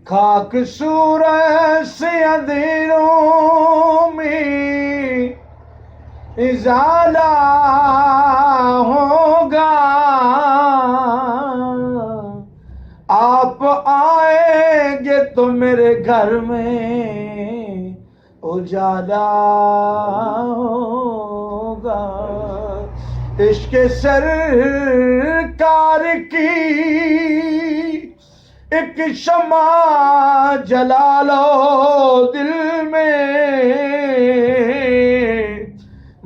खाक सूरज से अंधेरों में इजाला होगा, आप आएंगे तो मेरे घर में उजाला होगा। इश्क सरकार की एक शमा जला लो दिल में,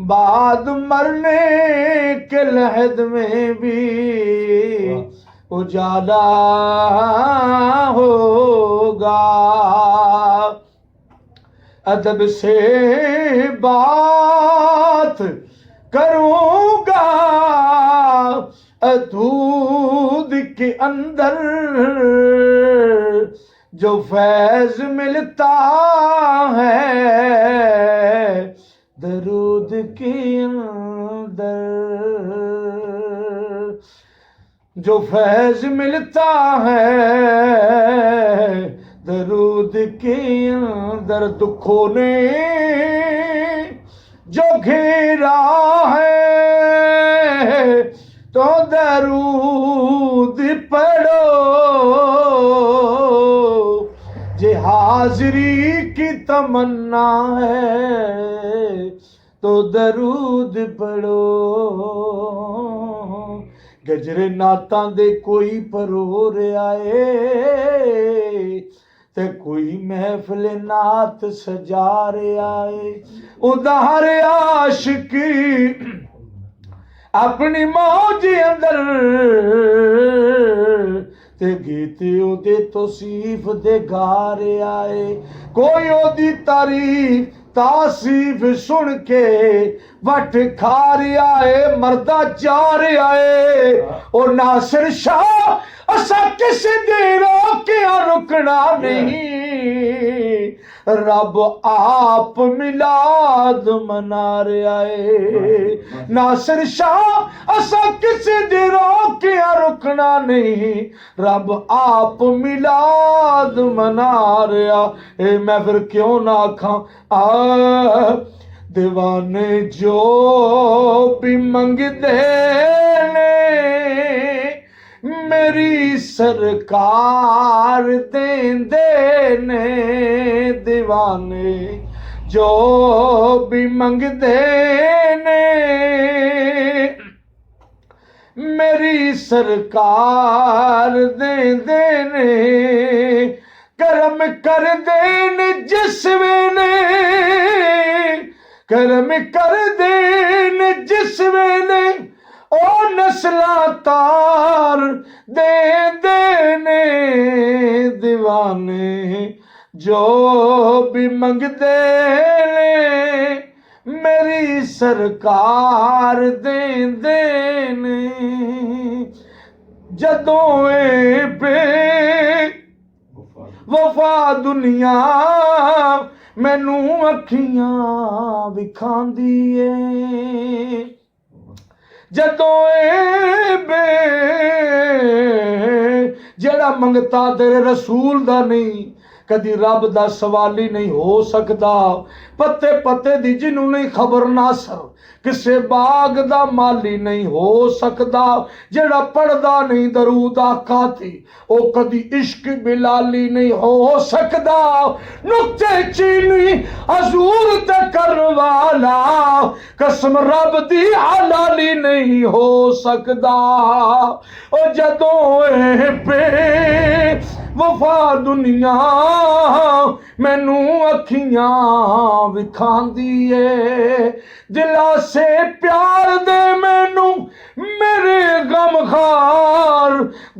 बाद मरने के लहद में भी उजाला होगा। अदब से बात करूँगा दूध के अंदर, जो फैज मिलता है दरूद के अंदर, जो फैज मिलता है दरूद के अंदर। दुखों ने जो घेरा है तो दरूद पढ़ो, जे हाजिरी की तमन्ना है तो दरूद पढ़ो। गजरे नातां दे कोई परोर आए ते कोई महफिल नात सजा रे आए। उधार आशिक अपनी मौज अंदर ते गीत ओदे तौसीफ दे गा रे आए। कोई ओदी तारीफ तासीफ सुन के वट खा रिया है, मरदा जा रिया है। ओ नासिर शाह असा किसी दे रोकिया रुकना नहीं, रब आप मिलाद मना रिया है। नासिर शाह असा किसी दे रोकिया रुकना नहीं, रब आप मिलाद मना रिया है। मैं फिर क्यों ना आखां दीवाने जो भी मंगदे ने मेरी सरकार देंदे ने। दीवाने जो भी मंगदे ने मेरी सरकार देंदे ने। करम कर देन जिस वेले, करम कर देन जिस वेले ओ नस्ला तार दे देने। दीवाने जो भी मंगदे ने मेरी सरकार दे देने। जदों ए पे वफा दुनिया मैनू अखियां विखांदी ए। जदों ए बे जेड़ा मंगता तेरे रसूल दा नहीं, कदी रब दा सवाली नहीं हो सकता। पत्ते पत्ते दी जिन्हों नहीं खबर नासर किसे बाग दा माली नहीं हो सकता। जेड़ा पढ़दा नहीं दरूद आका दी ओ कदी इश्क बिलाली नहीं हो सकता। नुक्ते चीनी हजूर ते करवाला कसम रब दी हलाली नहीं हो सकता। ओ जदों ए पे वफा दुनिया मैनू अखियां विखांदी ए। दिला से प्यार दे मैनू मेरे गम खार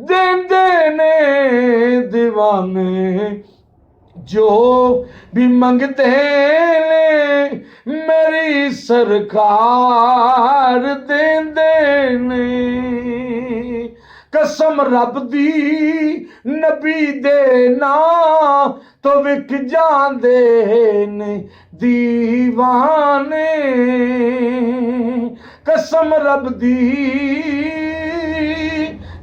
देंदे ने। दीवाने जो भी मंगते ने मेरी सरकार देंदे ने। कसम रब दी नबी दे ना तो विक जांदे ने दीवाने। कसम रब दी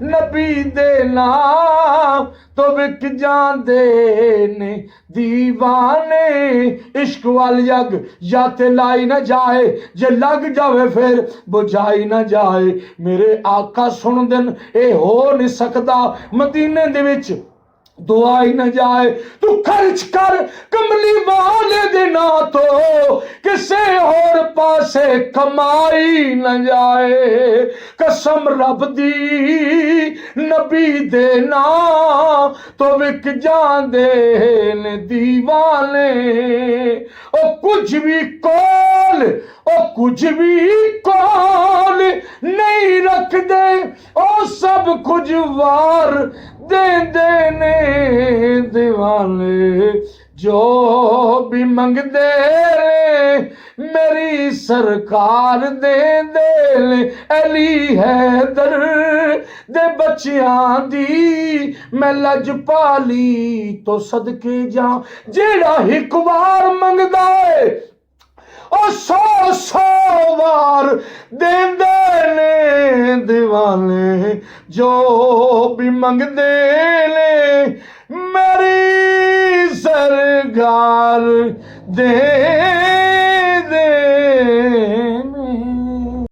नबी दे नाम तो विक जांदे ने दीवाने। इश्क वाल यग या ते लाई ना जाए, जे लग जावे फिर बुझाई ना जाए। मेरे आका सुन दिन ए हो नहीं सकता, मदीने दे विच दुआ ही न जाए। तू खर्च कर कमली वाले दिना तो किसे और पासे कमाई न जाए। कसम रब दी नबी दे ना तो विक जांदे ने दीवाने। ओ कुछ भी कोल, ओ कुछ भी कोल नहीं रख दे, ओ सब कुछ वार दे देने दीवाने। जो भी मंगदे मेरी सरकार दे दे। अली हैदर दे बच्चियां दी मैं लज पाली तो सदके जा। जेड़ा एक बार मंगदा है ओ 100 वार देंदे ने दीवाने। जो भी मंगदे ने मेरी सरकार दे